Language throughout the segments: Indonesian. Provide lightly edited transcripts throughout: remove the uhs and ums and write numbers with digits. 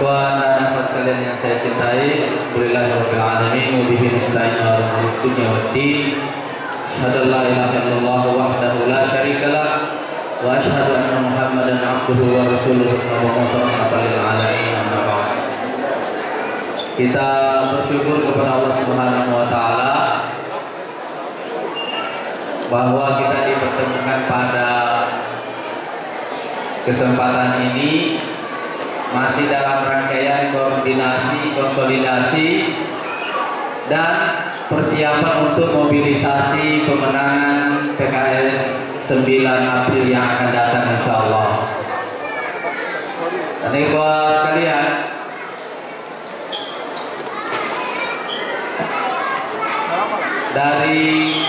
Ikhwan dan akhwat sekalian yang saya cintai, Alhamdulillahirabbil alamin wa bihi nasta'in ala umuri dunya waddin. Asyhadu an la ilaha illallah wahdahu la syarika lah wa asyhadu anna Muhammadan abduhu wa rasuluhu rahmatan lil alamin. Amma ba'd. Kita bersyukur kepada Allah Subhanahu wa taala bahwa kita dipertemukan pada kesempatan ini masih dalam rangkaian koordinasi, konsolidasi dan persiapan untuk mobilisasi pemenangan PKS 9 April yang akan datang insyaallah. Dan ikhwah sekalian, dari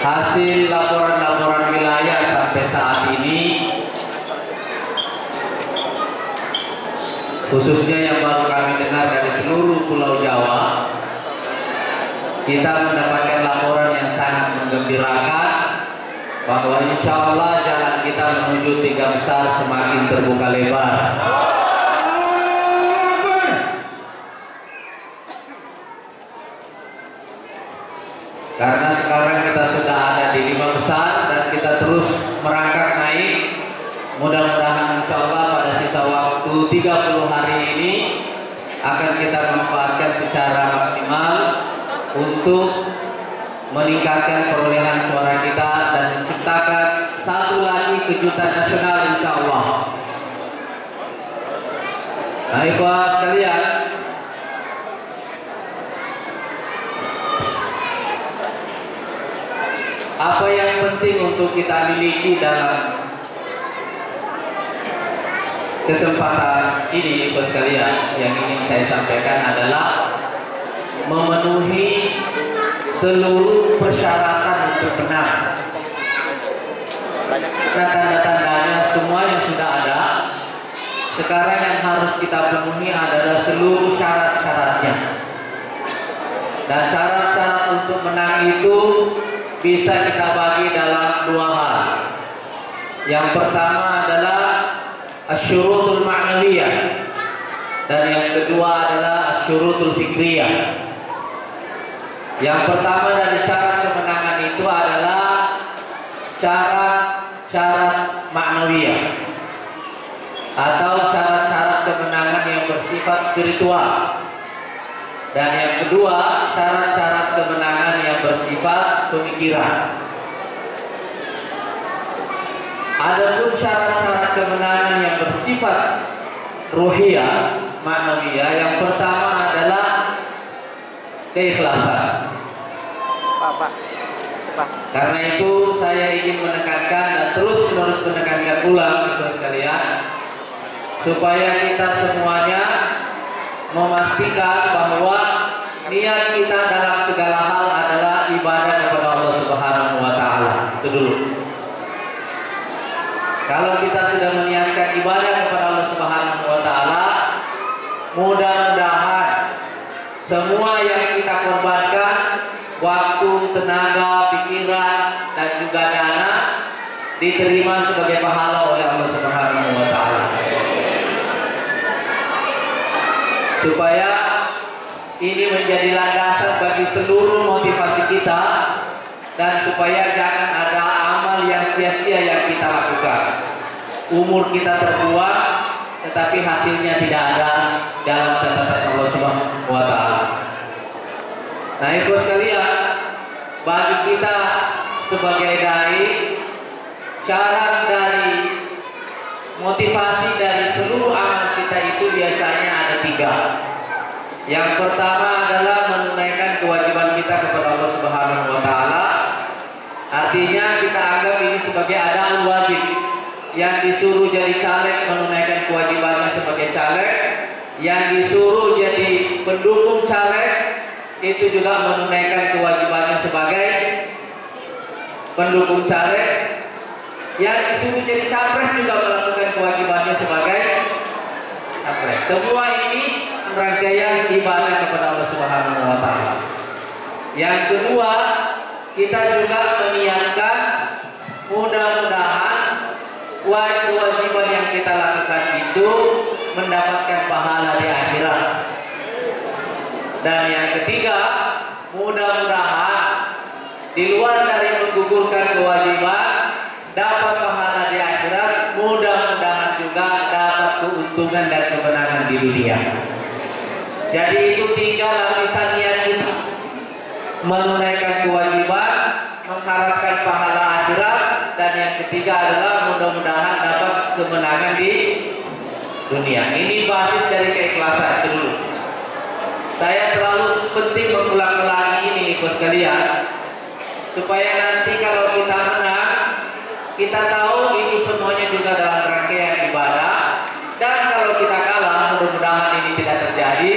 hasil laporan-laporan wilayah sampai saat ini, khususnya yang baru kami dengar dari seluruh Pulau Jawa, kita mendapatkan laporan yang sangat menggembirakan bahwa insya Allah jalan kita menuju 3 besar semakin terbuka lebar. Karena sekarang kita sudah ada di 5 besar dan kita terus merangkak naik. Mudah-mudahan insya Allah pada sisa waktu 30 hari ini akan kita manfaatkan secara maksimal untuk meningkatkan perolehan suara kita dan menciptakan satu lagi kejutan nasional insya Allah. Nah, ikhwah sekalian, apa yang penting untuk kita miliki dalam kesempatan ini, ikhwas sekalian, yang ingin saya sampaikan adalah memenuhi seluruh persyaratan untuk menang. Nah, tanda-tandanya semua yang sudah ada. Sekarang yang harus kita penuhi adalah seluruh syarat-syaratnya. Dan syarat-syarat untuk menang itu bisa kita bagi dalam 2 hal. Yang pertama adalah asyurutul ma'nawiyah dan yang kedua adalah asyurutul fikriyah. Yang pertama dari syarat kemenangan itu adalah syarat-syarat ma'nawiyah atau syarat-syarat kemenangan yang bersifat spiritual. Dan yang kedua, syarat-syarat kemenangan yang bersifat pemikiran. Adapun syarat-syarat kemenangan yang bersifat ruhiyah, ma'nawiyah, yang pertama adalah keikhlasan. Karena itu saya ingin menekankan dan terus-menerus menekankan ulang itu sekalian, supaya kita semuanya memastikan bahwa niat kita dalam segala hal adalah ibadah kepada Allah Subhanahu wa taala. Itu dulu. Kalau kita sudah meniatkan ibadah kepada Allah Subhanahu wa taala, mudah-mudahan semua yang kita korbankan, waktu, tenaga, pikiran dan juga dana, diterima sebagai pahala oleh Allah Subhanahu wa taala. Supaya ini menjadi landasan bagi seluruh motivasi kita dan supaya jangan ada amal yang sia-sia yang kita lakukan. Umur kita terbuang tetapi hasilnya tidak ada dalam catatan Allah Subhanahu wa taala. Nah, ibu sekalian, bagi kita sebagai dai, syarat dari motivasi dari seluruh amal kita itu biasanya ada 3. Yang pertama adalah menunaikan kewajiban kita kepada Allah Subhanahu wa taala. Artinya kita anggap ini sebagai adalah wajib. Yang disuruh jadi caleg menunaikan kewajibannya sebagai caleg, yang disuruh jadi pendukung caleg itu juga menunaikan kewajibannya sebagai pendukung caleg, yang disuruh jadi capres juga melakukan kewajibannya sebagai capres. Semua ini rangkaian ibadah kepada Allah Subhanahu wa taala. Yang kedua, kita juga meniatkan mudah-mudahan kewajiban yang kita lakukan itu mendapatkan pahala di akhirat. Dan yang ketiga, mudah-mudahan di luar dari menggugurkan kewajiban dapat pahala di akhirat, mudah-mudahan juga dapat keuntungan dan kemenangan di dunia. Jadi itu tiga lapisan niat kita: menunaikan kewajiban, mengharapkan pahala akhirat, dan yang ketiga adalah mudah-mudahan dapat kemenangan di dunia. Ini basis dari keikhlasan itu dulu. Saya selalu penting mengulang-ulangi ini, ibu sekalian, supaya nanti kalau kita menang, kita tahu itu semuanya juga dalam rangkaian ibadah. Dan kalau kita kalah, mudah-mudahan ini tidak terjadi.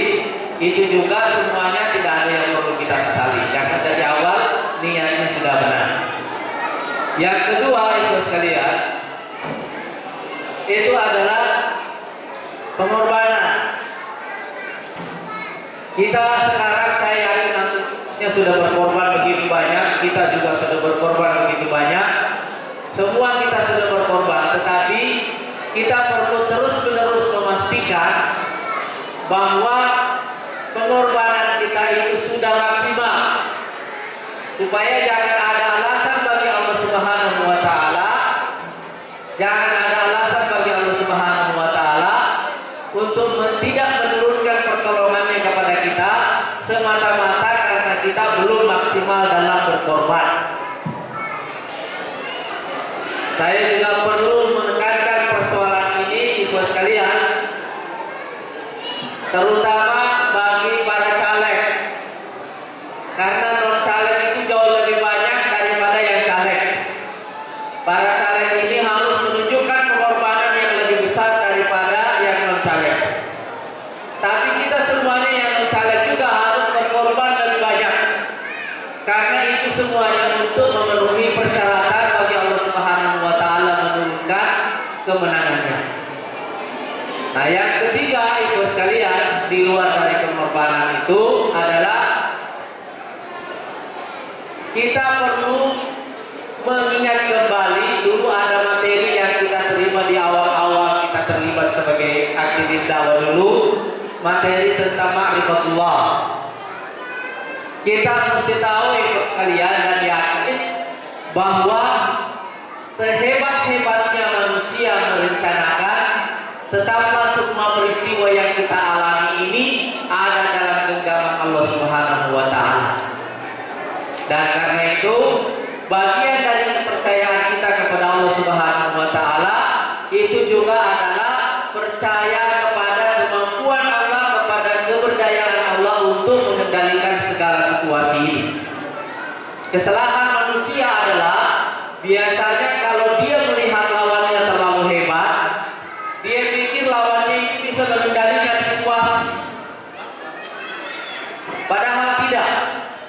Itu juga semuanya tidak ada yang perlu kita sesali, karena dari awal niatnya sudah benar. Yang kedua, ibu sekalian, itu adalah pengorbanan. Kita sekarang, saya yakin nantinya sudah berkorban begitu banyak, kita juga sudah berkorban begitu banyak. Semua kita sudah berkorban, tetapi kita perlu terus-menerus memastikan bahwa pengorbanan kita itu sudah maksimal, supaya jangan ada alasan bagi Allah Subhanahu wa Ta'ala, jangan ada alasan bagi Allah Subhanahu wa Ta'ala untuk tidak menurunkan pertolongannya kepada kita semata-mata karena kita belum maksimal dalam berkorban. Saya juga perlu menekankan persoalan ini, ibu sekalian, terutama bagi para caleg, karena non caleg itu jauh lebih banyak daripada yang caleg. Para caleg ini harus menunjukkan pengorbanan yang lebih besar daripada yang non caleg. Tapi kita semuanya yang non caleg juga harus berkorban lebih banyak, karena itu semuanya untuk memenuhi persyaratan bagi Allah Subhanahu wa Ta'ala menurunkan kemenangannya. Nah, yang ketiga, ibu sekalian, di luar dari pengorbanan itu adalah kita perlu mengingat kembali. Dulu ada materi yang kita terima di awal-awal kita terlibat sebagai aktivis dakwah dulu, materi tentang ma'rifatullah. Kita mesti tahu, ibu sekalian, dan yakin bahwa sehebat-hebatnya manusia merencanakan, tetaplah semua peristiwa yang kita alami ini ada dalam genggaman Allah Subhanahu wa Ta'ala. Dan karena itu, bagian dari kepercayaan kita kepada Allah Subhanahu wa Ta'ala itu juga adalah percaya kepada kemampuan Allah, kepada keberdayaan Allah untuk mengendalikan segala situasi ini. Kesalahan manusia adalah biasanya kalau dia melihat lawannya terlalu hebat, dia pikir lawannya itu bisa mengendalikan situasi, padahal tidak.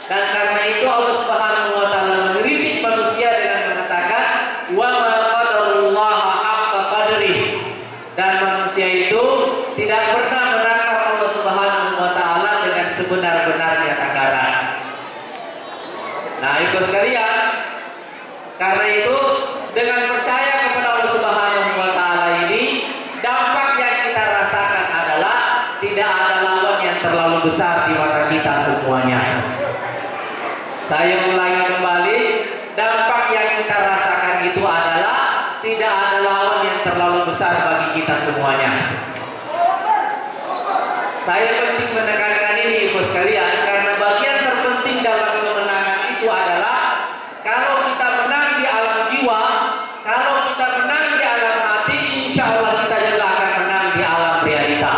Dan karena itu Allah Subhanahu wa Ta'ala mengkritik manusia dengan mengatakan wa ma qadarullaha haqqa qadrih, dan manusia itu tidak pernah menakar Allah Subhanahu wa Ta'ala dengan sebenar-benarnya takaran. Nah, ibu sekalian, karena itu dengan percaya kepada Allah Subhanahu wa Ta'ala ini, dampak yang kita rasakan adalah tidak ada lawan yang terlalu besar di mata kita semuanya. Saya ulangi kembali, dampak yang kita rasakan itu adalah tidak ada lawan yang terlalu besar bagi kita semuanya. Saya penting menekankan ini, ibu sekalian, karena bagian terpenting dalam kemenangan itu adalah kalau kita menang di alam jiwa, kalau kita menang di alam hati, insya Allah kita juga akan menang di alam realita.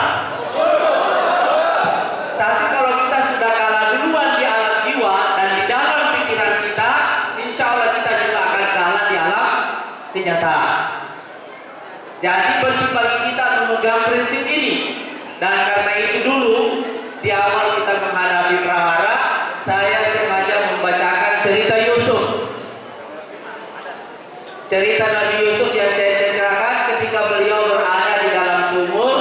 Tapi kalau kita sudah kalah duluan di alam jiwa dan di dalam pikiran kita, insya Allah kita juga akan kalah di alam kenyataan. Jadi penting bagi kita memegang prinsip ini. Dan karena itu dulu di awal kita menghadapi prahara, saya sengaja membacakan cerita Yusuf. Cerita Nabi Yusuf yang saya ceritakan ketika beliau berada di dalam sumur,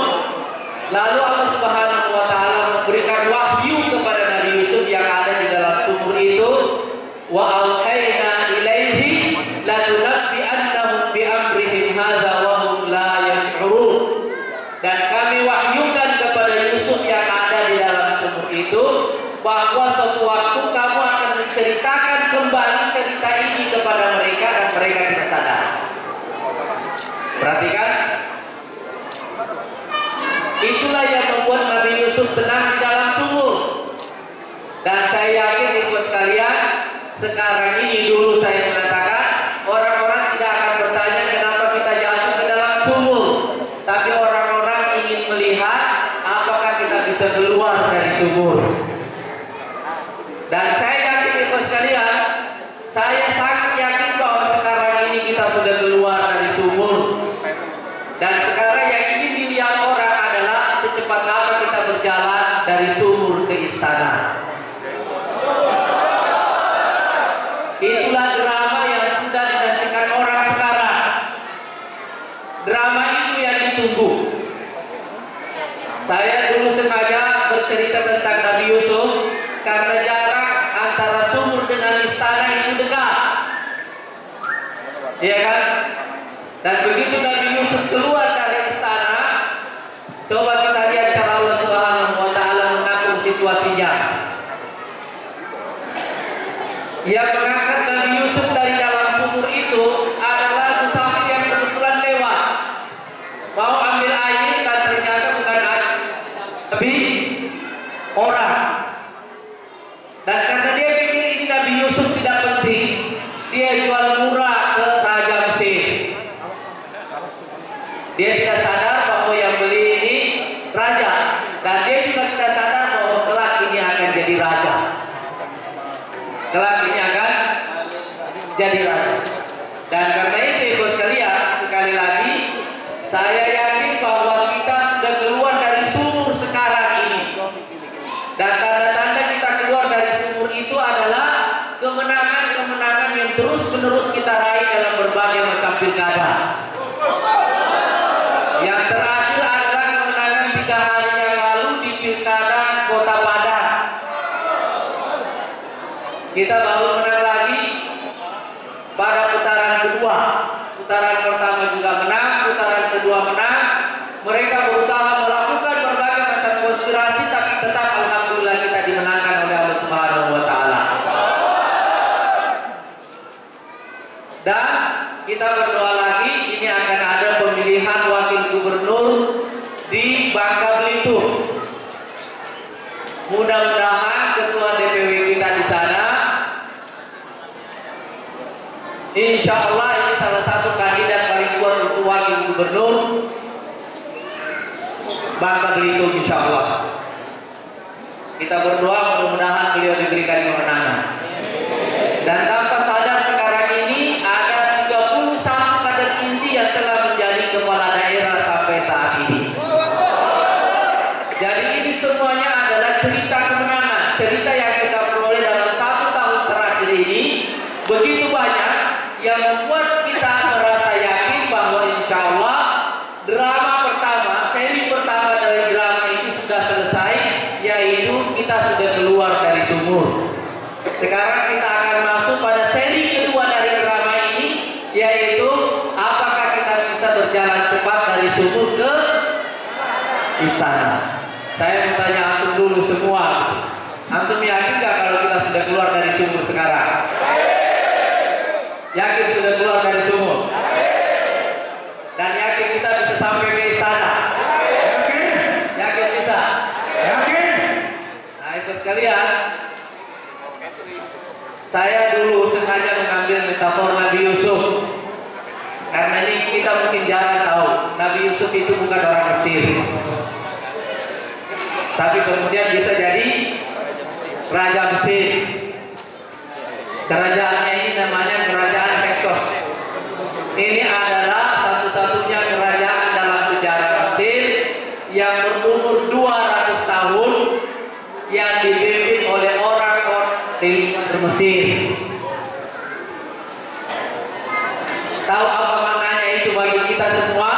lalu Allah Subhanahu wa Ta'ala memberikan wahyu kepada Nabi Yusuf yang ada di dalam sumur itu, wa auhayna ilaihi latunabbi'annahum bi amrihim hadza wa hum la yash'urun. ceritakan kembali cerita ini kepada mereka dan mereka tidak sadar. Perhatikan, itulah yang membuat Nabi Yusuf tenang di dalam sumur. Dan saya yakin ibu sekalian, sekarang ini dulu saya mengatakan orang-orang tidak akan bertanya kenapa kita jatuh ke dalam sumur, tapi orang-orang ingin melihat apakah kita bisa keluar dari sumur. Dan saya yakin ibu sekalian, saya sangat yakin bahwa sekarang ini kita sudah keluar dari sumur. Dan sekarang yang ingin dilihat orang adalah secepat apa kita berjalan dari sumur ke istana. Itulah drama yang sudah dinantikan orang sekarang. Drama itu yang ditunggu. Saya dulu sengaja bercerita tentang Nabi Yusuf karena jarak antara sumur dengan istana itu dekat. Iya kan? Dan begitu Nabi Yusuf keluar dari istana, coba kita lihat cara Allah Subhanahu wa taala mengatur situasinya. Yang mengangkat Nabi Yusuf dari dalam sumur itu adalah musafir yang kebetulan lewat, mau ambil air dan ternyata bukan air, tapi orang. Dan karena dia pikir ini Nabi Yusuf tidak penting, dia jual murah ke Raja Mesir. Dia tidak sadar bahwa yang beli ini raja, dan dia juga tidak sadar bahwa kelak ini akan jadi raja. Kelak ini akan jadi raja. Dan karena itu ibu sekalian, sekali lagi saya yakin bahwa kita sudah keluar dari sumur sekarang ini. Dan tanda-tanda kita keluar dari sumur itu adalah kemenangan-kemenangan yang terus-menerus kita raih dalam berbagai macam pilkada. Yang terakhir adalah kemenangan 3 hari yang lalu di pilkada Kota Padang. Kita baru menang lagi pada putaran kedua. Putaran pertama juga menang, putaran kedua menang. Mereka berusaha melakukan berbagai macam konspirasi, tapi tetap alhamdulillah kita dimenangkan oleh Allah Subhanahu wa taala. Dan kita berdoa lagi, ini akan ada pemilihan wakil gubernur di Bangka Belitung. Mudah-mudahan ketua DPW kita di sana, insya Allah ini salah satu kandidat paling kuat untuk wakil gubernur Bangka Belitung, insya Allah. Kita berdoa mudah-mudahan beliau diberikan kemenangan. Dan tanpa sadar sekarang ini ada 31 kader inti yang telah menjadi kepala daerah sampai saat ini. Jadi ini semuanya adalah cerita kemenangan, cerita yang kita peroleh dalam 1 tahun terakhir ini. Begitu banyak yang membuat kita merasa yakin bahwa insya Allah drama pertama, seri pertama dari drama ini sudah selesai, yaitu kita sudah keluar dari sumur. Sekarang kita akan masuk pada seri kedua dari drama ini, yaitu apakah kita bisa berjalan cepat dari sumur ke istana. Saya mau tanya antum dulu semua, antum yakin gak kalau kita sudah keluar dari sumur sekarang? Yakin sudah keluar dari sumur? Dan yakin kita bisa sampai ke istana? Yakin bisa? Yakin? Nah itu sekalian, saya dulu sengaja mengambil metafor Nabi Yusuf, karena ini kita mungkin jarang tahu Nabi Yusuf itu bukan orang Mesir, tapi kemudian bisa jadi Raja Mesir. Kerajaannya ini namanya Kerajaan Heksos. Ini adalah satu-satunya kerajaan dalam sejarah Mesir yang berumur 200 tahun yang dipimpin oleh orang-orang Mesir. Tahu apa maknanya itu bagi kita semua?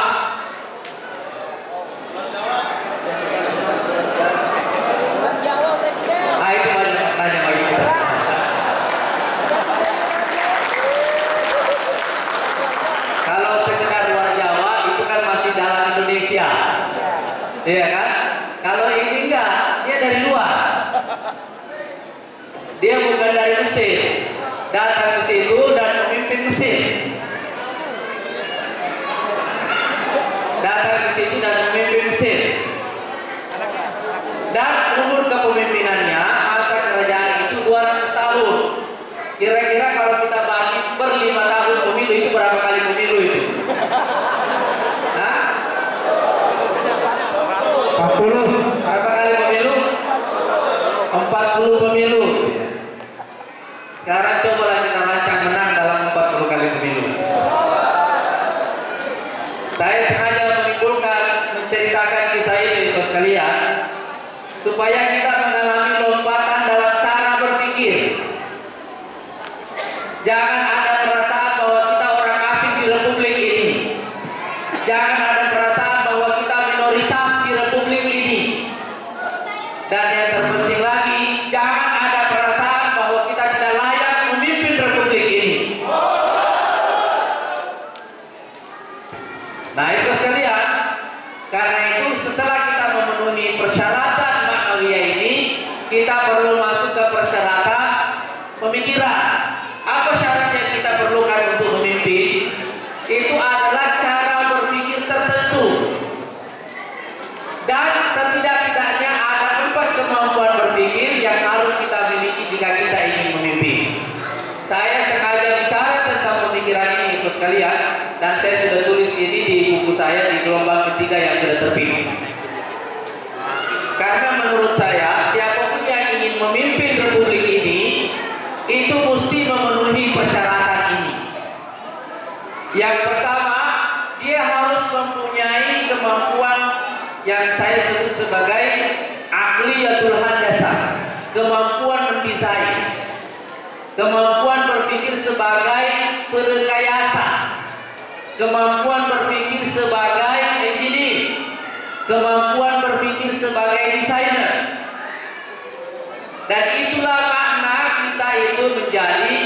Itu banyak maknanya bagi kita semua. Kalau sekedar luar Jawa itu kan masih dalam Indonesia, iya kan? Kalau ini enggak, dia dari luar. Dia bukan dari Mesir, datang ke situ dan memimpin Mesir. Datang ke situ dan memimpin Mesir. Dan umur kepemimpinannya, masa kerajaan itu 200 tahun. Kira-kira kalau kita bagi per 5 tahun pemilu itu berapa kali pemilu itu? Hah? 40. Berapa kali pemilu? 40 pemilu. Sekarang cobalah kita rancang menang dalam 40 kali pemilu. Saya sengaja menceritakan kisah ini untuk sekalian, supaya kita mengalami lompatan dalam cara berpikir. Jangan ada perasaan bahwa kita orang asing di republik ini. Jangan ada perasaan bahwa kita minoritas di republik ini. Dan yang terpenting lagi, jangan ada perasaan bahwa kita tidak layak memimpin republik ini. Nah itu sekalian, karena itu setelah kita memenuhi persyaratan ma'nawiyah ini, kita perlu masuk ke persyaratan pemikiran. Apa syarat yang kita perlukan untuk memimpin? Itu adalah cara berpikir tertentu. Dan setidak-tidaknya ada 4 kemampuan berpikir yang harus kita miliki jika kita ingin memimpin. Saya sengaja bicara tentang pemikiran ini untuk sekalian, dan saya sudah tulis ini di buku saya di gelombang ketiga yang sudah terbit. Karena menurut saya, siapapun yang ingin memimpin republik ini, itu mesti memenuhi persyaratan ini. Yang pertama, dia harus mempunyai kemampuan yang saya sebut sebagai aqliyatul handasah, kemampuan mendesain, kemampuan berpikir sebagai perekayasa, kemampuan berpikir sebagai engineer, kemampuan berpikir sebagai desainer. Dan itulah makna kita itu menjadi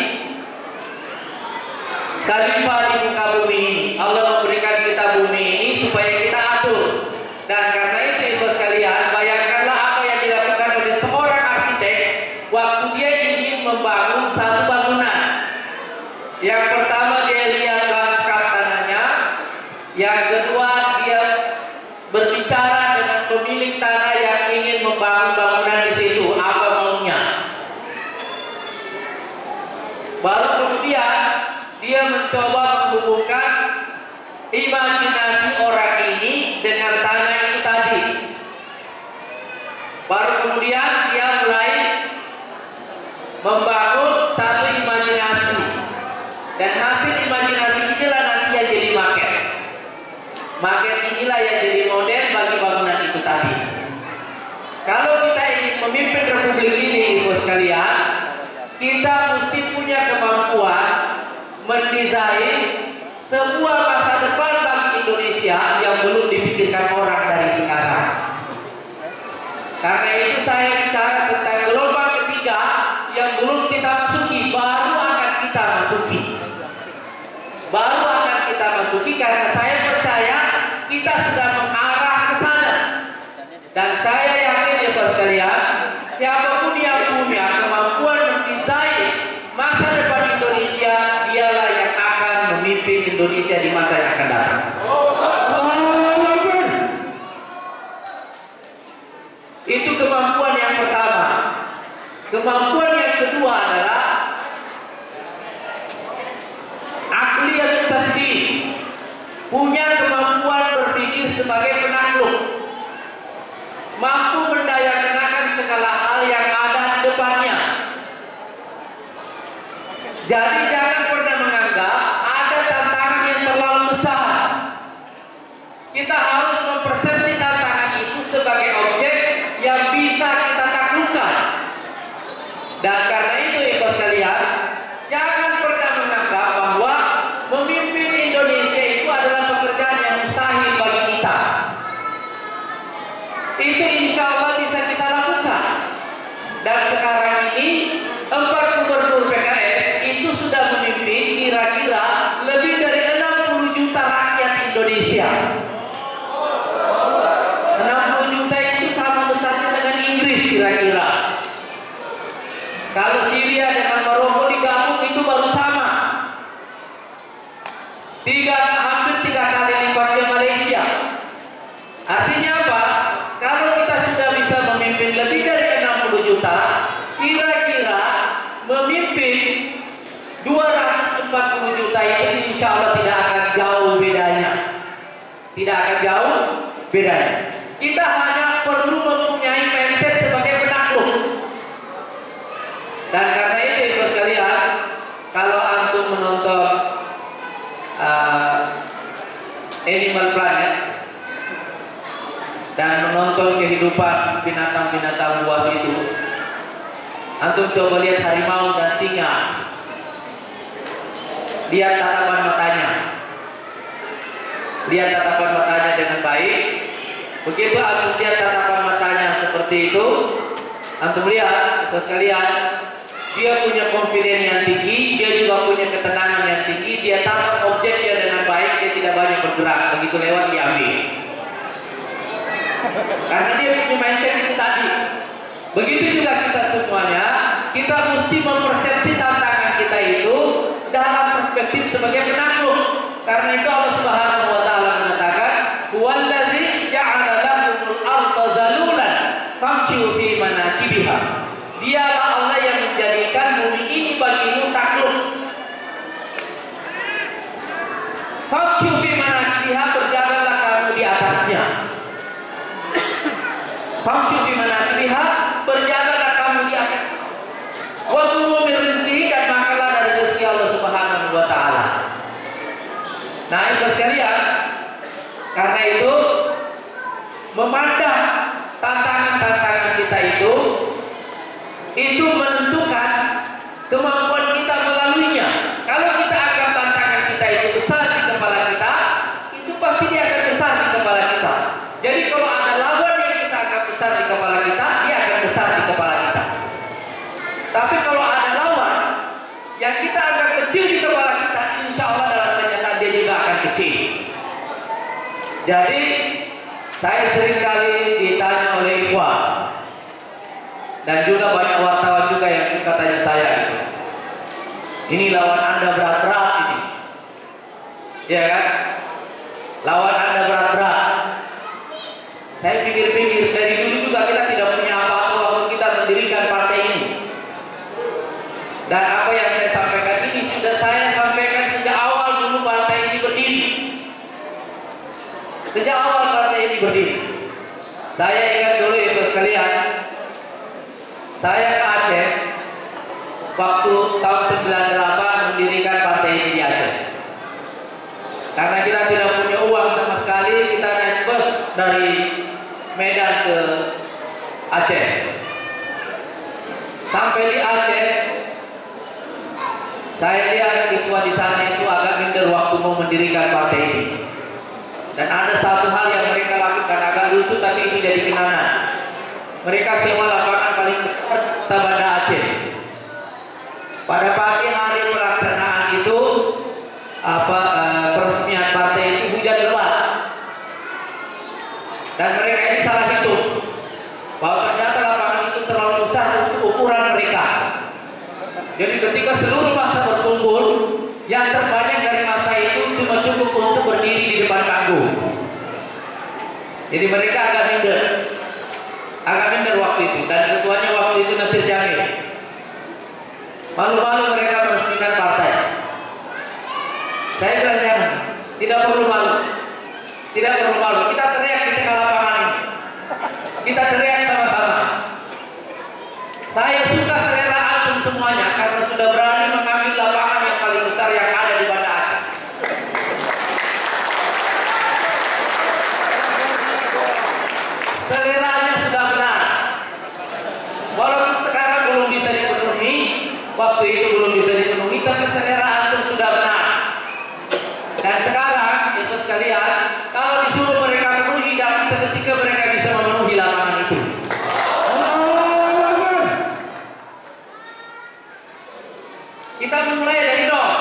khalifah di muka bumi ini. Allah memberikan kita bumi ini supaya kita atur. Dan karena itu ibu sekalian, bayangkanlah apa yang dilakukan oleh seorang arsitek waktu dia ingin membangun satu bangunan. Yang pertama dia lihat lanskap tanahnya, yang kedua dia berbicara dengan pemilik tanah yang ingin membangun bangunan di situ, apa maunya. Baru kemudian dia mencoba menghubungkan imajinasi orang ini dengan tanah itu tadi. Baru kemudian dia mulai membangun satu imajinasi, dan hasil imajinasi inilah nanti yang jadi maket. Maket inilah yang jadi model bagi bangunan itu tadi. Kalau kita ingin memimpin republik ini, ibu sekalian, kita mesti punya kemampuan mendesain sebuah masa depan bagi Indonesia yang belum dipikirkan orang dari sekarang. Karena itu saya bicara tentang gelombang ketiga yang belum kita masuki, baru akan kita masuki. Baru akan kita masuki karena saya percaya kita sudah mengarah ke sana. Dan saya yakin ya Bapak sekalian, siapapun yang punya kemampuan mendesain masa depan Indonesia, dialah yang akan memimpin Indonesia di masa yang akan datang. Itu kemampuan yang pertama. Kemampuan yang kedua adalah aqliyatul tasbih, punya kemampuan berpikir sebagai penakluk, mampu mendayakan segala hal yang ada di depannya. Jadi jangan pernah menganggap ada tantangan yang terlalu besar. Kita harus mempersepsi tantangan itu sebagai objek yang bisa kita taklukkan. Dan karena itu ibu sekalian, jangan pernah menganggap bahwa memimpin Indonesia itu adalah pekerjaan yang mustahil bagi kita. Itu insya Allah bisa kita lakukan. Dan sekarang ini 4 gubernur PKS itu sudah memimpin kira-kira lebih dari 60 juta rakyat Indonesia. Syria dengan Maroko digabung itu baru sama. Hampir 3 kali lipatnya Malaysia. Artinya apa? Kalau kita sudah bisa memimpin lebih dari 60 juta, kira-kira memimpin 240 juta itu insya Allah tidak akan jauh bedanya. Tidak akan jauh bedanya. Kita hanya perlu mempunyai mindset sebagai penakluk. Dan karena itu ibu sekalian, kalau antum menonton Animal Planet dan menonton kehidupan binatang-binatang buas itu, antum coba lihat harimau dan singa. Lihat tatapan matanya. Lihat tatapan matanya dengan baik. Begitu antum lihat tatapan matanya seperti itu, antum lihat itu sekalian, dia punya confidence yang tinggi, dia juga punya ketenangan yang tinggi, dia tatap objeknya dengan baik, dia tidak banyak bergerak, begitu lewat diambil. Karena dia punya mindset itu tadi. Begitu juga kita semuanya, kita mesti mempersepsi tantangan kita itu dalam perspektif sebagai penakluk. Karena itu Allah Subhanahu wa taala mengatakan, "Huwallazi ja'ala lakumul arda zalulan famshu fi manakibiha." Dialah Allah yang menjadikan bumi ini bagimu takluk. Famshu fi manakibiha, berjalanlah kamu di atasnya. Famshu fi manakibiha, berjalanlah kamu di atas. Wa kulu min rizqihi, dan makanlah dari rezeki Allah Subhanahu wa taala. Nah, itu sekalian, karena itu memandang tantangan-tantangan kita itu menentukan kemampuan kita melaluinya. Kalau kita anggap tantangan kita itu besar di kepala kita, itu pasti dia akan besar di kepala kita. Jadi kalau ada lawan yang kita anggap besar di kepala kita, dia akan besar di kepala kita. Tapi kalau ada lawan yang kita anggap kecil di kepala kita, insya Allah dalam kenyataan dia juga akan kecil. Jadi saya sering kali ditanya oleh ikhwan, dan juga banyak wartawan juga yang suka tanya saya gitu, ini lawan Anda berat-berat ini, ya kan? Lawan Anda berat-berat. Saya pikir-pikir, dari dulu juga kita tidak punya apa-apa waktu kita mendirikan partai ini. Dan apa yang saya sampaikan ini sudah saya sampaikan sejak awal dulu partai ini berdiri. Sejak awal partai ini berdiri. Saya ingat dulu ibu sekalian, saya ke Aceh waktu tahun 98 mendirikan partai ini di Aceh. Karena kita tidak punya uang sama sekali, kita naik bus dari Medan ke Aceh. Sampai di Aceh, saya lihat ikhwan di sana itu agak minder waktu mau mendirikan partai ini. Dan ada satu hal yang mereka lakukan agak lucu, tapi ini jadi kenangan. Mereka sewa lapangan paling dekat Banda Aceh. Pada pagi hari pelaksanaan itu, peresmian partai itu hujan lebat. Dan mereka ini salah hitung bahwa ternyata lapangan itu terlalu besar untuk ukuran mereka. Jadi ketika seluruh massa berkumpul, yang terbanyak dari massa itu cuma cukup untuk berdiri di depan panggung. Jadi mereka agak minder waktu itu, dan ketuanya waktu itu Nasir Jamil. Malu-malu mereka meresmikan partai. Saya bilang jangan, tidak perlu malu, tidak perlu malu. Kita teriak di tengah lapangan ini, kita teriak sama-sama. Saya suka selera antum semuanya karena sudah berani mengambil lapangan yang paling besar yang ada di Banda Aceh. Seleranya sudah benar. Walaupun sekarang belum bisa dipenuhi, waktu itu belum bisa dipenuhi, tapi selera antum sudah benar. Dan sekarang itu sekalian, kalau disuruh mereka penuhi, dalam seketika mereka bisa memenuhi lapangan itu. Kita memulai dari nol.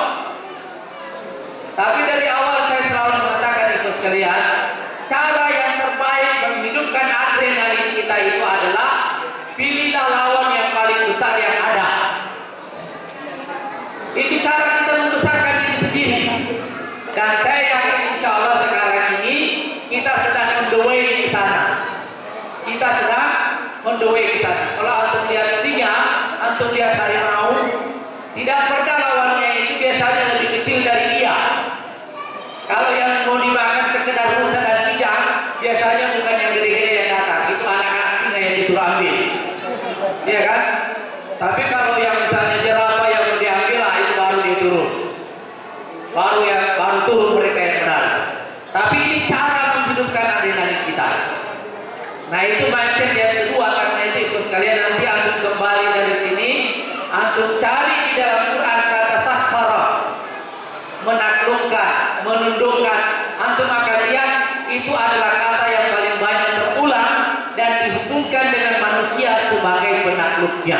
Tapi dari awal saya selalu mengatakan itu sekalian, cara yang terbaik menghidupkan adrenalin kita itu adalah pilihlah lawan yang paling besar yang ada. Itu cara kita membesarkan diri sendiri. Dan saya yakin insya Allah sekarang ini kita sedang on the way ke sana. Kita sedang on the way ke sana. Kalau antum lihat singa, antum lihat harimau, tidak pernah lawannya itu biasanya lebih kecil dari dia. Kalau yang mau dimakan sekedar rusa dan kijang, biasanya bukan yang gede-gede yang datang, itu anak-anak singa yang disuruh ambil, iya kan? Tapi kalau yang misalnya jerapah yang mau diambil, itu baru dia turun, baru turun mereka yang benar. Tapi ini cara menghidupkan adrenalin kita. Nah itu mindset yang kedua. Karena itu ikut sekalian, nanti antum kembali dari sini, antum cari di dalam Quran kata sakhara, menaklukkan, menundukkan. Antum akan lihat itu adalah kata yang paling banyak terulang dan dihubungkan dengan manusia sebagai penakluknya,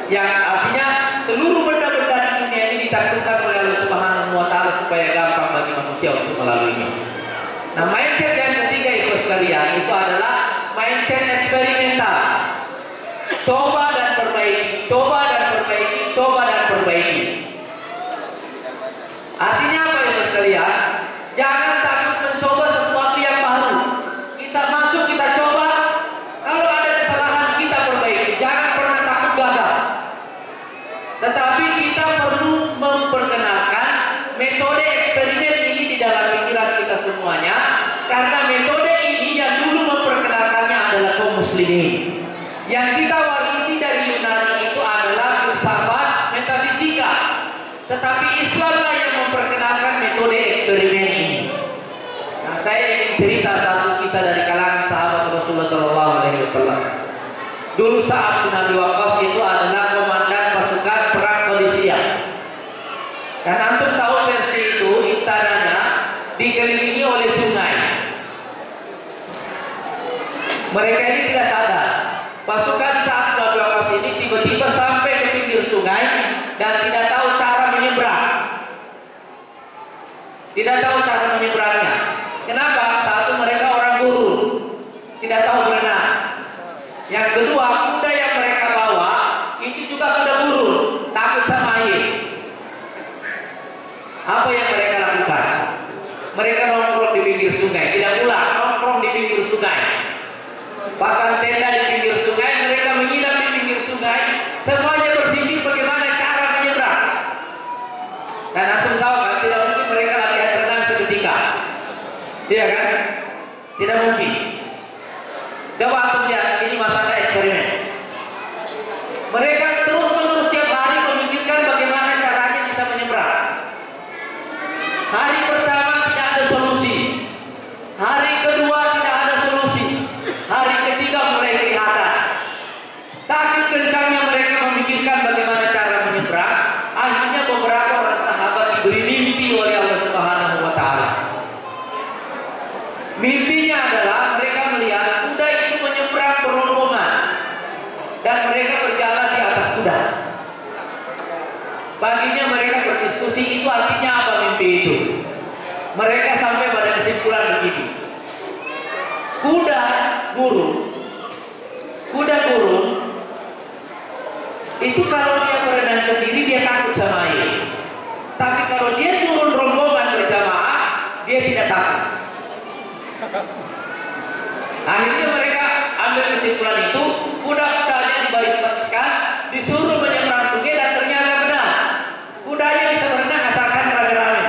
yang artinya seluruh benda-benda di dunia ini ditaklukkan oleh Allah Subhanahu wa Ta'ala supaya gampang bagi manusia untuk melaluinya. Nah, mindset yang ketiga ikut sekalian itu adalah mindset eksperimental. Coba dan perbaiki, coba dan perbaiki, coba dan perbaiki. Artinya apa ikut sekalian? Jangan takut mencoba sesuatu yang baru. Kita masuk, kita coba. Kalau ada kesalahan kita perbaiki. Jangan pernah takut gagal. Tetapi kita perlu memperkenalkan metode eksperimen ini di dalam pikiran kita semuanya, karena metode ini yang dulu memperkenalkannya adalah kaum muslimin. Yang kita warisi dari Yunani itu adalah filsafat metafisika, tetapi Islamlah yang memperkenalkan metode eksperimen ini. Nah, saya ingin cerita satu kisah dari kalangan sahabat Rasulullah SAW. Dulu Sa'ad bin Abi Waqqas itu adalah komandan pasukan perang Qadisiyah. Dan antum tahu versi itu istananya dikelilingi oleh sungai. Mereka ini tidak sadar pasukan Sa'ad bin Abi Waqqas ini tiba-tiba sampai ke pinggir sungai dan tidak tahu cara menyeberang. Tidak tahu cara menyeberangnya. Kenapa? Satu, mereka orang gurun, tidak tahu berenang. Yang kedua, kuda yang mereka bawa itu juga kuda gurun, takut sama air. Apa yang mereka lakukan? Mereka nongkrong di pinggir sungai, tidak pulang, nongkrong di pinggir sungai, pasang tenda di pinggir sungai, mereka menginap di pinggir sungai, semuanya berpikir bagaimana cara menyeberang. Dan antum tahu kan, tidak mungkin mereka latihan renang seketika, iya kan? Tidak mungkin. Coba antum lihat, ini masalah eksperimen. Mereka terus-menerus setiap hari memikirkan bagaimana caranya bisa menyeberang. Hari pertama tidak ada solusi, hari kedua tidak ada solusi, hari ketiga mulai kelihatan. Saking kencangnya mereka memikirkan bagaimana cara menyeberang, akhirnya beberapa orang sahabat diberi mimpi oleh Allah Subhanahu wa Ta'ala. Mimpinya adalah mereka melihat kuda itu menyeberang berombongan dan mereka berjalan di atas kuda. Paginya mereka berdiskusi, itu artinya apa mimpi itu. Mereka sampai pada kesimpulan begini: kuda gurun itu kalau dia berenang sendiri dia takut sama air, tapi kalau dia turun rombongan berjamaah dia tidak takut. Akhirnya mereka ambil kesimpulan itu, kuda-kudanya dibaris-bariskan, disuruh menyeberang sungai, dan ternyata benar, kudanya bisa berenang asalkan rame-rame.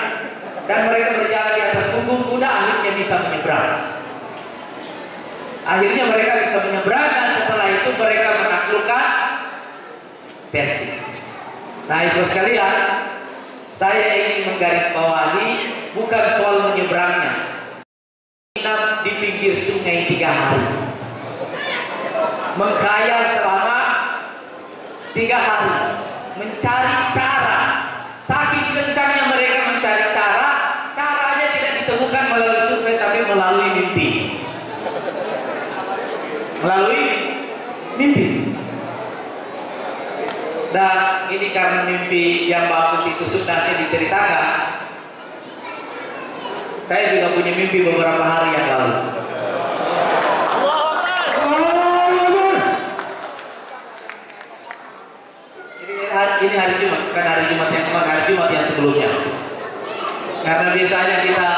Dan mereka berjalan di atas punggung kuda, akhirnya bisa menyeberang. Akhirnya mereka bisa menyeberang, dan setelah itu mereka menaklukkan Persia. Nah, itu sekalian, saya ingin menggarisbawahi bukan soal menyeberangnya. Di pinggir sungai 3 hari, mengkhayal selama 3 hari, mencari cara. Saking kencangnya mereka mencari cara, caranya tidak ditemukan melalui survei tapi melalui mimpi. Melalui mimpi. Dan ini karena mimpi yang bagus itu sunnahnya diceritakan. Saya juga punya mimpi beberapa hari yang lalu. Jadi ini hari Jumat, bukan hari Jumat yang kemarin, hari Jumat yang sebelumnya. Karena biasanya kita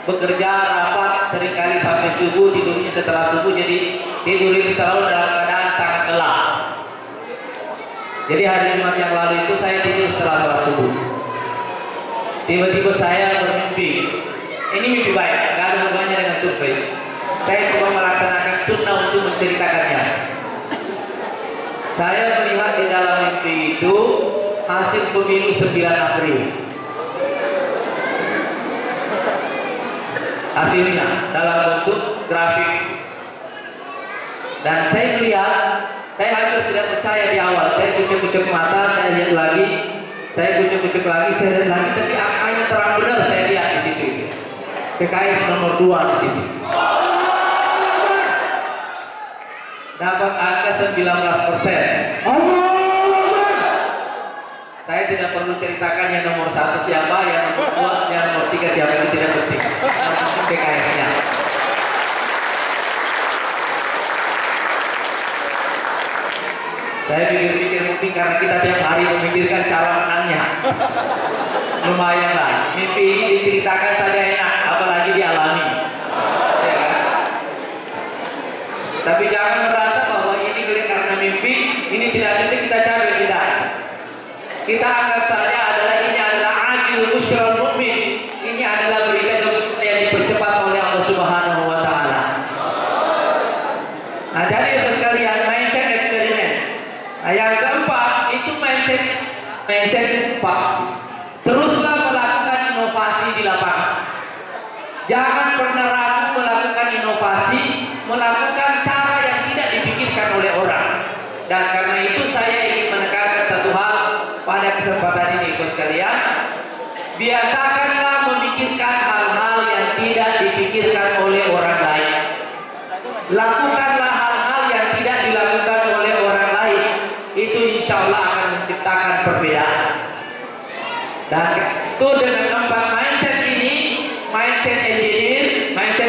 bekerja rapat seringkali sampai subuh, tidurnya setelah subuh, jadi tidur itu selalu dalam keadaan sangat gelap. Jadi hari Jumat yang lalu itu saya tidur setelah sholat subuh. Tiba-tiba saya bermimpi. Ini mimpi baik, gak ada hubungannya dengan survei. Saya coba melaksanakan sunnah untuk menceritakannya. Saya melihat di dalam mimpi itu hasil pemilu 9 April. Hasilnya dalam bentuk grafik. Dan saya melihat, saya hampir tidak percaya di awal. Saya kucek-kucek mata, saya lihat lagi, saya kucek-kucek lagi, saya lihat lagi, tapi angkanya terang benar saya lihat di situ. PKS nomor 2 di situ. Dapat angka 19%. Saya tidak perlu ceritakan yang nomor 1 siapa, yang nomor 2, yang nomor 3 siapa, itu tidak penting. Yang penting PKS-nya. Saya pikir-pikir mungkin karena kita tiap hari memikirkan cara menangnya. Lumayan lah. Mimpi ini diceritakan saja enak, apalagi dialami. Ya kan? Tapi jangan merasa bahwa ini karena mimpi, ini tidak bisa kita capai, tidak. Kita anggap saja ini adalah ajil busyrul mukmin. Ini adalah berita yang dipercepat oleh Allah Subhanahu wa taala. Nah, jadi sekalian, mindset eksperimen. Nah, yang keempat itu mindset Pak. Teruslah melakukan inovasi di lapangan. Jangan pernah ragu melakukan inovasi, melakukan cara yang tidak dipikirkan oleh orang. Dan karena itu saya ingin menekankan satu hal pada kesempatan ini, ibu sekalian. Biasakanlah memikirkan hal-hal yang tidak dipikirkan oleh orang lain. Lakukanlah hal-hal yang tidak dilakukan oleh orang lain. Itu insya Allah akan menciptakan perbedaan. Dan itu dengan 4 mindset ini, mindset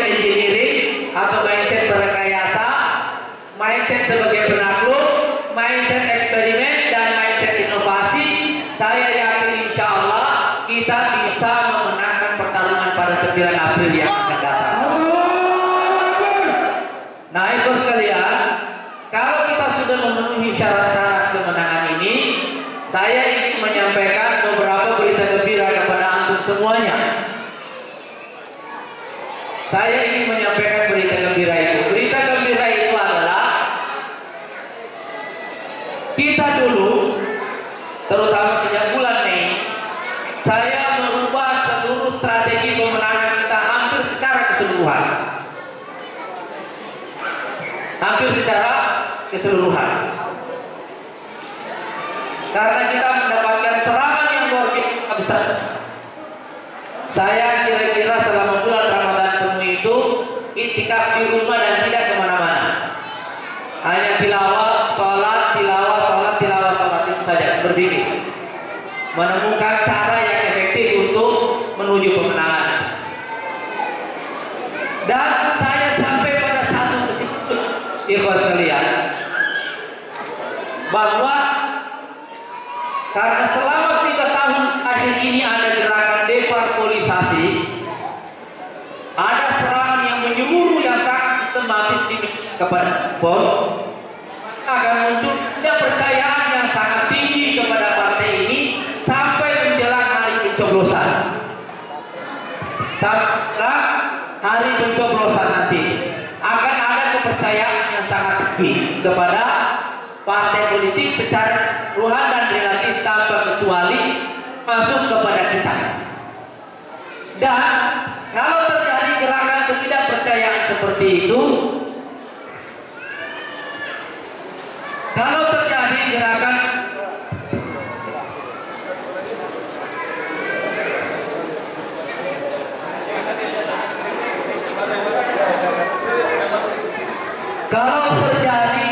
engineering atau mindset berrekayasa, mindset sebagai penakluk, mindset eksperimen, dan mindset inovasi, saya yakin insya Allah kita bisa memenangkan pertarungan pada 9 April yang akan datang. Nah, itu sekalian, kalau kita sudah memenuhi syarat-syarat kemenangan ini, saya ingin menyampaikan beberapa berita gembira kepada antum semuanya. Saya ingin menyampaikan berita gembira itu. Berita gembira itu adalah kita dulu, terutama sejak bulan Mei, saya merubah seluruh strategi pemenangan kita hampir secara keseluruhan. Hampir secara keseluruhan. Karena kita mendapatkan serangan yang luar biasa besar. Saya kira-kira selama bulan Ramadan penuh itu iktikaf di rumah dan tidak kemana-mana. Hanya tilawah, sholat, itu saja, berpikir. Menemukan cara yang efektif untuk menuju kemenangan. Dan saya sampai pada satu kesimpulan, ikhwas sekalian, bahwa karena selama 3 tahun akhir ini ada gerakan deparpolisasi, ada serangan yang menyeluruh yang sangat sistematis kepada POL, akan muncul ketidakpercayaan yang sangat tinggi kepada partai ini sampai menjelang hari pencoblosan. Sampai hari pencoblosan nanti akan ada kepercayaan yang sangat tinggi kepada partai politik secara keseluruhan dan relatif tanpa kecuali masuk kepada kita. Dan kalau terjadi gerakan ketidakpercayaan seperti itu, kalau terjadi gerakan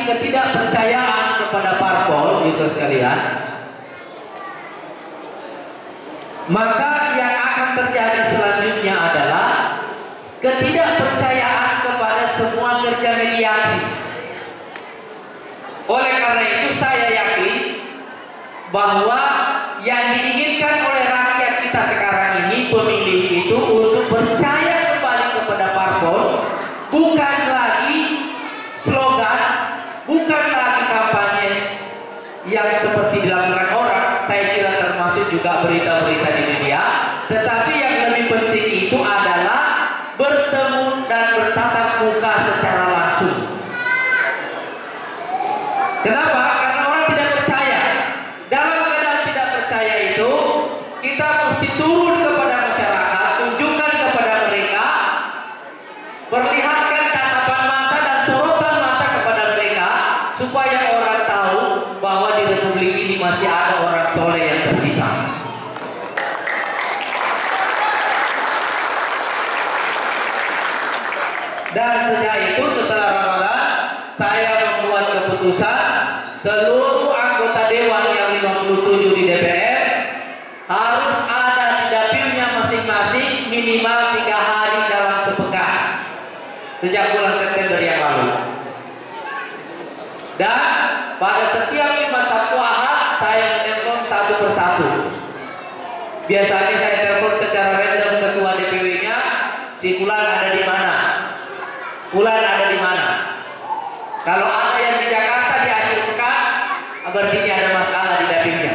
ketidakpercayaan kepada parpol itu sekalian, maka yang akan terjadi selanjutnya adalah ketidakpercayaan kepada semua kerja mediasi. Oleh karena itu saya yakin bahwa yang diinginkan oleh rakyat kita sekarang ini, pemilih itu untuk percaya kembali kepada parpol, bukan lagi slogan, bukan lagi kampanye yang seperti dilakukan orang. Saya kira termasuk juga berita-berita di media, tetapi yang lebih penting itu adalah bertemu dan bertatap muka secara langsung. Kenapa? Karena orang tidak percaya. Dalam keadaan tidak percaya itu, kita mesti turun kepada masyarakat, tunjukkan kepada mereka, perlihatkan tatapan mata dan sorotan mata kepada mereka, supaya orang tahu bahwa di Republik ini masih ada orang soleh yang tersisa. Dan sejak itu, setelah Ramadan, saya membuat keputusan seluruh anggota Dewan yang 57 di DPR harus ada di dapilnya masing-masing minimal 3 hari dalam sepekan sejak bulan September yang lalu. Dan pada setiap Jumat, Sabtu, Ahad saya menelpon satu persatu. Biasanya saya telepon secara random ketua DPW-nya, si Fulan ada di mana, Fulan ada di mana. Kalau ada yang di Jakarta di akhir pekan, berarti ada masalah di dapilnya.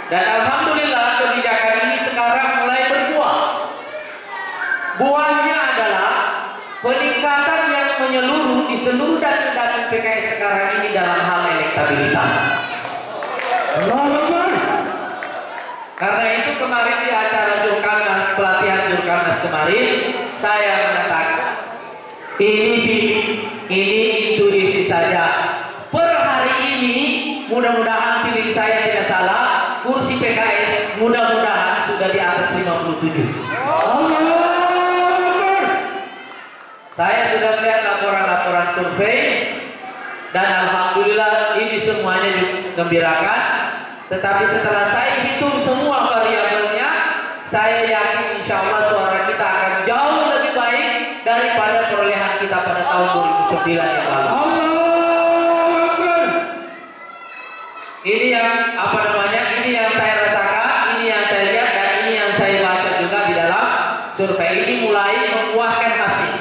Dan alhamdulillah kebijakan ini sekarang mulai berbuah. Buahnya adalah peningkatan yang menyeluruh di seluruh dapil PKS sekarang ini dalam hal elektabilitas. Karena itu kemarin di acara Jurkanas, pelatihan Jurkanas kemarin, saya mengatakan ini intuisi saja. Per hari ini mudah-mudahan feeling saya tidak salah, kursi PKS mudah-mudahan sudah di atas 57. Saya sudah melihat laporan-laporan survei dan alhamdulillah ini semuanya digembirakan. Tetapi setelah saya hitung semua variabelnya, saya yakin insya Allah suara kita akan jauh lebih baik daripada perolehan kita pada tahun 2009 yang lalu. Ini yang ini yang saya rasakan, ini yang saya lihat, dan ini yang saya baca juga di dalam survei ini mulai membuahkan hasil.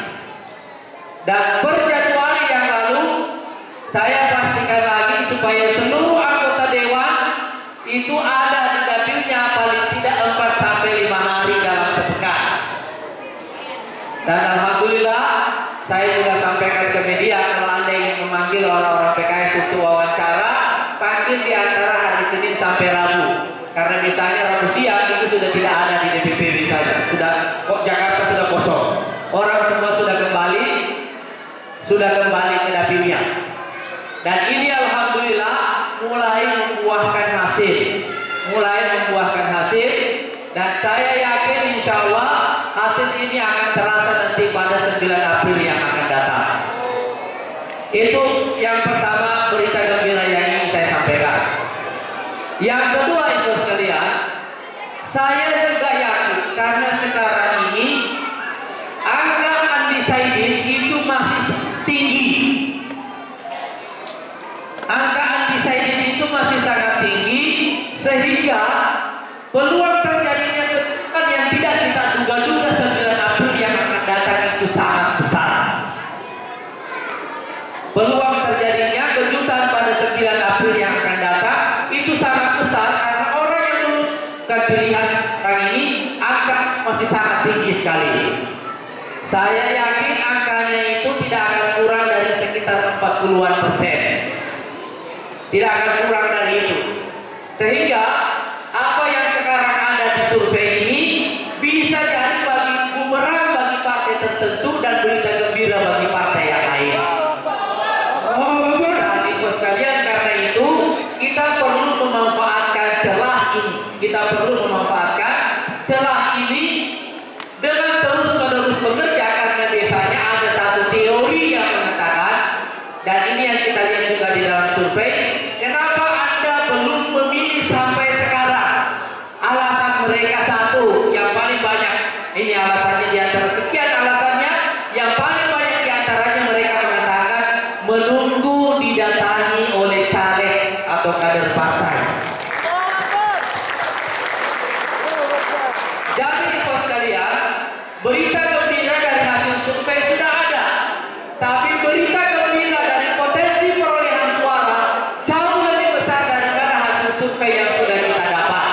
Dan per Januari yang lalu saya pastikan lagi supaya seluruh anggota dewan itu ada di dapilnya paling tidak 4 sampai 5 hari dalam sepekan. Dan alhamdulillah saya juga sampaikan ke media, kalau Anda ingin memanggil orang-orang PKS untuk wawancara, panggil di antara hari Senin sampai Rabu. Karena misalnya Rabu siang itu sudah tidak ada di DPP misalnya, Jakarta sudah kosong, orang semua sudah kembali ke dapilnya. Dan ini alhamdulillah mulai membuahkan hasil, dan saya yakin insya Allah hasil ini akan terasa nanti pada 9 April yang akan datang. Itu yang pertama, berita gembira yang ingin saya sampaikan. Yang kedua itu sekalian, saya juga yakin karena sekarang ini angka undecided itu masih tinggi. Angka undecided itu masih sangat tinggi, sehingga peluang terjadinya kejutan yang tidak kita duga-duga 9 April yang akan datang itu sangat besar. Peluang terjadinya kejutan pada 9 April yang akan datang itu sangat besar, karena orang yang menentukan pilihan orang ini angka masih sangat tinggi sekali. Saya yakin angkanya itu tidak akan kurang dari sekitar 40-an%. Tidak akan kurang dari itu. Sehingga apa yang sekarang ada di survei ini bisa jadi bagi bumerang bagi partai tertentu dan berita gembira bagi partai yang lain. Dan ibu sekalian, karena itu kita perlu memanfaatkan celah ini. Kita perlu memanfaatkan celah ini dengan terus-menerus bekerja, karena biasanya ada satu teori yang mengatakan, dan ini yang kita lihat juga di dalam survei, kenapa Anda belum memilih sampai sekarang? Alasan mereka satu, yang paling banyak, ini alasannya di antara sekian alasannya, yang paling banyak di antaranya mereka mengatakan menunggu didatangi oleh caleg atau kader partai. Jadi ibu sekalian, berita gembira dari hasil survei sudah ada, tapi berita gembira dari potensi perolehan suara jauh lebih besar daripada hasil survei yang sudah kita dapat.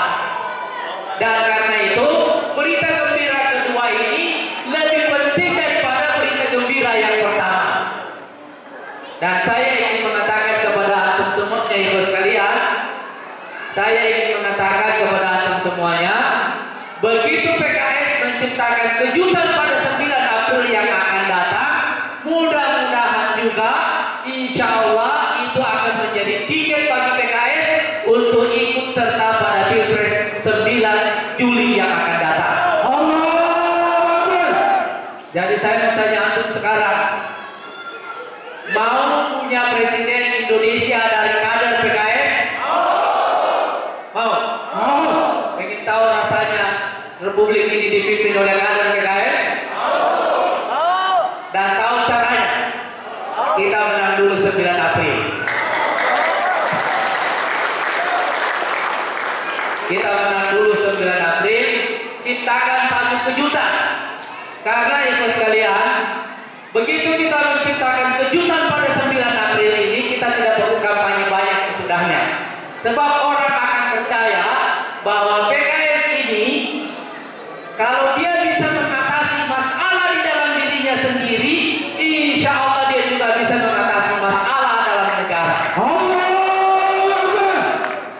Dan karena itu, berita gembira kedua ini lebih penting daripada berita gembira yang pertama. Dan saya ingin mengatakan kepada antum semuanya, ibu sekalian, saya ingin mengatakan kepada antum semuanya, begitu PKS menciptakan kejutan pada 9 April yang akan datang, mudah-mudahan juga insya Allah itu akan menjadi tiket bagi PKS untuk ikut serta pada Pilpres 9 Juli yang akan datang. Jadi saya mau tanya antum sekarang, mau punya presiden Indonesia dari kader PKS? Mau? Pengen tahu rasanya Republik ini dipimpin oleh kader PKS? Dan tahu caranya? Kita menang dulu 9 April. Kita menang dulu 9 April, ciptakan satu kejutan. Karena ibu sekalian, begitu kita menciptakan kejutan pada 9 April ini, kita tidak perlu kampanye banyak sesudahnya. Sebab orang akan percaya bahwa PKS ini, kalau dia bisa mengatasi masalah di dalam dirinya sendiri, insya Allah dia juga bisa mengatasi masalah dalam negara.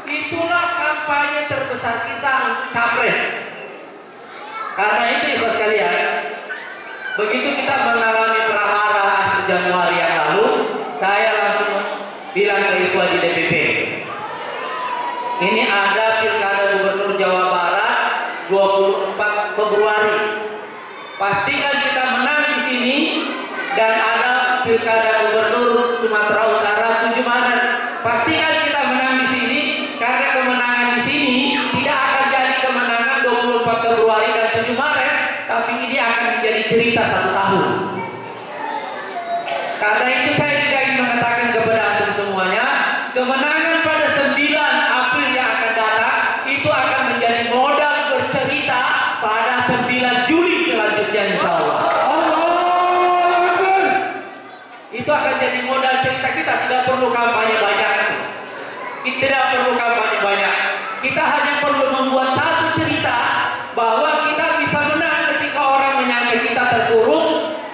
Itulah kampanye terbesar kita untuk capres. Karena itu ibu sekalian, begitu kita mengalami prahara akhir Januari yang lalu, saya langsung bilang ke ibu di DPP, ini ada pilkada gubernur Jawa Barat 24 Februari. Pastikan kita menang di sini, dan ada pilkada gubernur Sumatera Utara 7 Maret. Pastikan kita menang di sini, karena kemenangan di sini tidak akan jadi kemenangan 24 Februari dan 7 Maret, tapi ini akan menjadi cerita 1 tahun. Karena itu saya juga ingin mengatakan kepada antum semuanya, kemenangan pada 9 April yang akan datang itu akan menjadi modal bercerita pada 9 Juli selanjutnya insya Allah. Itu akan jadi modal cerita kita, tidak perlu kampanye banyak. Tidak perlu kampanye banyak. Kita hanya perlu membuat satu cerita bahwa kita bisa menang ketika orang menyangka kita terpuruk,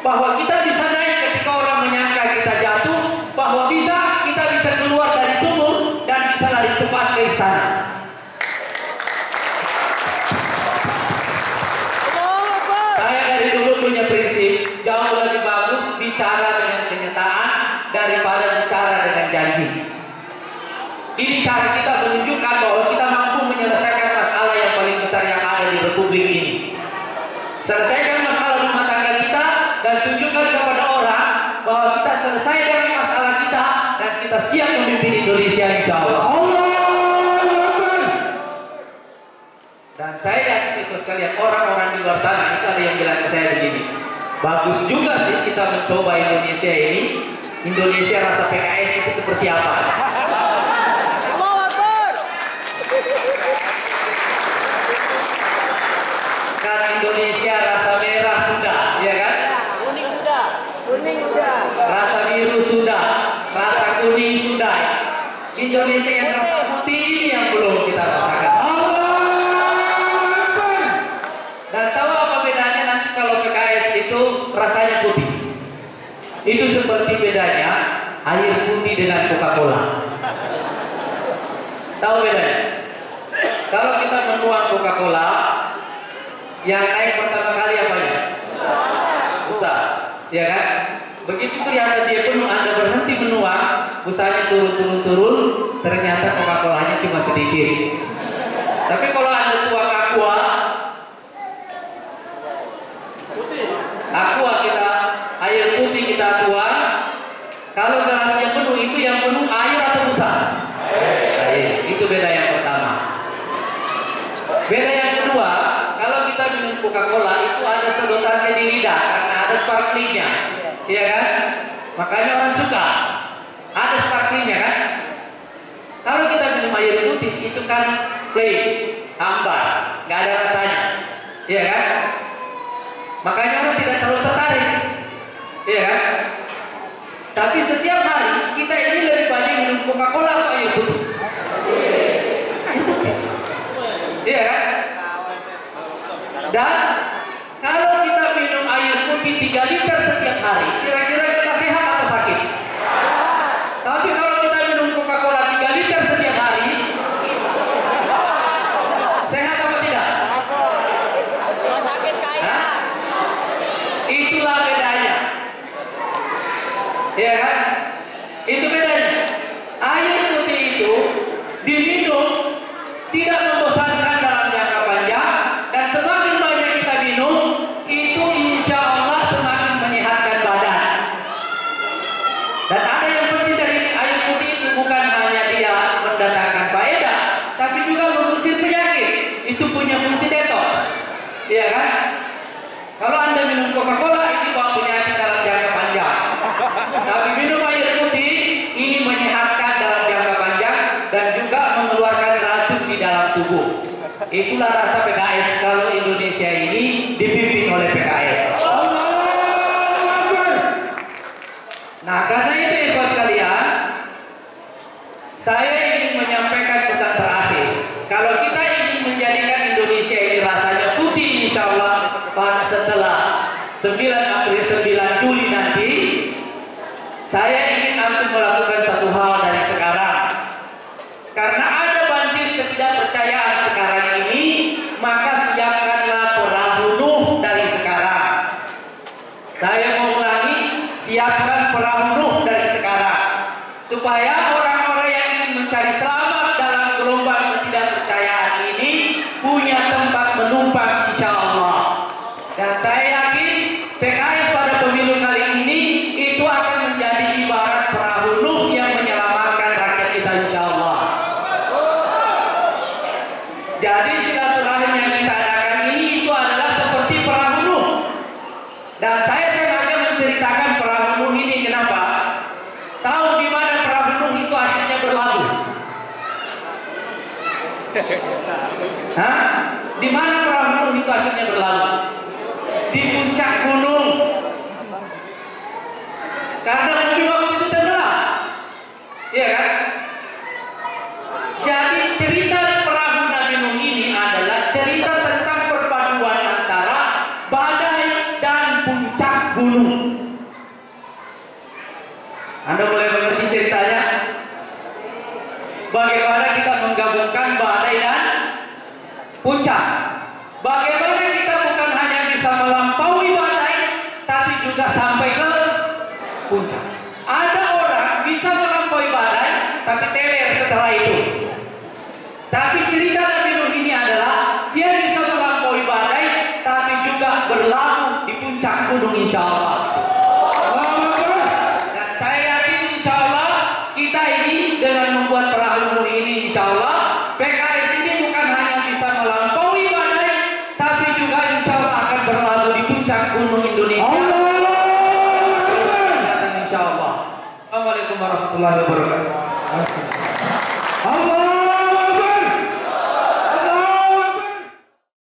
bahwa kita bisa naik ketika orang menyangka kita jatuh, bahwa kita bisa keluar dari sumur dan bisa lari cepat ke istana. Saya dari dulu punya prinsip, jauh lebih bagus bicara dengan kenyataan daripada bicara dengan janji. Ini cara kita menunjukkan bahwa kita mampu menyelesaikan masalah yang paling besar yang ada di Republik ini. Selesaikan masalah rumah tangga kita dan tunjukkan kepada orang bahwa kita selesai dengan masalah kita dan kita siap memimpin Indonesia insya Allah. Dan saya yakin itu sekalian, orang-orang di luar sana itu ada yang bilang ke saya begini, bagus juga sih kita mencoba Indonesia ini. Indonesia rasa PKS itu seperti apa? Kan Indonesia rasa merah sudah, ya kan? Kuning sudah, rasa biru sudah, rasa kuning sudah. Indonesia yang rasa putih ini yang belum kita rasakan. Dan tahu apa bedanya nanti kalau PKS itu rasanya putih? Itu seperti bedanya air putih dengan Coca-Cola. Tahu bedanya? Kalau kita menuang Coca-Cola, yang naik pertama kali apa ya? Busa, ya kan? Begitu ternyata dia penuh, Anda berhenti menuang, busanya turun, ternyata Coca-Colanya cuma sedikit. Tapi kalau Anda tuang aqua kita, air putih kita tuang, kalau gelasnya penuh, itu yang penuh air atau busa? Air. Itu beda yang pertama. Beda yang kedua, kalau kita minum Coca-Cola itu ada sedotannya di lidah karena ada sparklingnya, iya kan? Makanya orang suka ada sparklingnya kan? Kalau putih itu kan plain, hambar, nggak ada rasanya, iya kan? Makanya orang tidak terlalu tertarik, iya kan? Tapi setiap hari kita ini lebih banyak minum Coca-Cola atau air putih, iya kan? Dan kalau kita minum air putih 3 liter setiap hari, kira-kira kita sehat atau sakit? Tapi kalau kita minum Coca-Cola 3 liter setiap hari, sehat apa tidak? Sakit kaya. Itulah bedanya. Ya kan? Itu bedanya. Air putih itu diminum tidak membosankan dalam jangka panjang, dan semakin banyak kita minum, itu insya Allah semakin menyehatkan badan. Dan ada yang penting dari air putih itu bukan hanya dia mendatangkan faedah, tapi juga mengusir penyakit. Itu punya fungsi detox, iya kan? Kalau Anda minum Coca-Cola ini bawa penyakit dalam jangka panjang. Tapi minum air putih ini menyehatkan dalam jangka panjang dan juga mengeluarkan racun di dalam tubuh. Itulah rasa PKS kalau Indonesia ini dipimpin oleh PKS. Nah, karena itu ibu sekalian, saya ingin menyampaikan pesan terakhir. Kalau kita ingin menjadikan Indonesia ini rasanya putih, insya Allah setelah 9 April 9 Juli nanti, saya ingin antum melakukan satu hal dari sekarang. Karena ada banjir ketidakpercayaan sekarang ini, maka siapkanlah perahu Nuh dari sekarang. Saya mau ulangi, siapkan perahu Nuh dari sekarang, supaya orang-orang yang ingin mencari selamat dalam gelombang ketidakpercayaan ini punya tempat menumpang insya Allah. Dan saya yakin PKS pada pemilu kali ini itu akan menjadi ibarat perahu Nuh yang menyelamatkan rakyat kita insya Allah. Jadi silaturahim yang kita adakan ini itu adalah seperti perahu Nuh. Dan saya sengaja menceritakan perahu Nuh ini kenapa? Tahu di mana perahu Nuh itu akhirnya berlabuh? Hah? Di mana perahu Nuh itu akhirnya berlabuh? Di puncak gunung. Karena bumi waktu itu tenggelam, iya kan? Jadi cerita perahu Nabi Nuh ini adalah cerita tentang perpaduan antara badai dan puncak gunung. Anda boleh mengerti ceritanya? Bagaimana kita menggabungkan badai dan puncak? Bagaimana kita bukan hanya bisa melampaui badai, tapi juga sampai ke puncak. Ada orang bisa melampaui badai, tapi teler setelah itu. Tapi cerita Nabi Nuh ini adalah dia bisa melampaui badai, tapi juga berlabuh di puncak gunung insya Allah. Dan saya yakin insya Allah kita ini dengan membuat perahu Nuh ini insya Allah PKS ini bukan hanya bisa melampaui badai, tapi juga insya Allah akan berlabuh di puncak gunung Indonesia. Insya Allah. Assalamualaikum warahmatullahi wabarakatuh.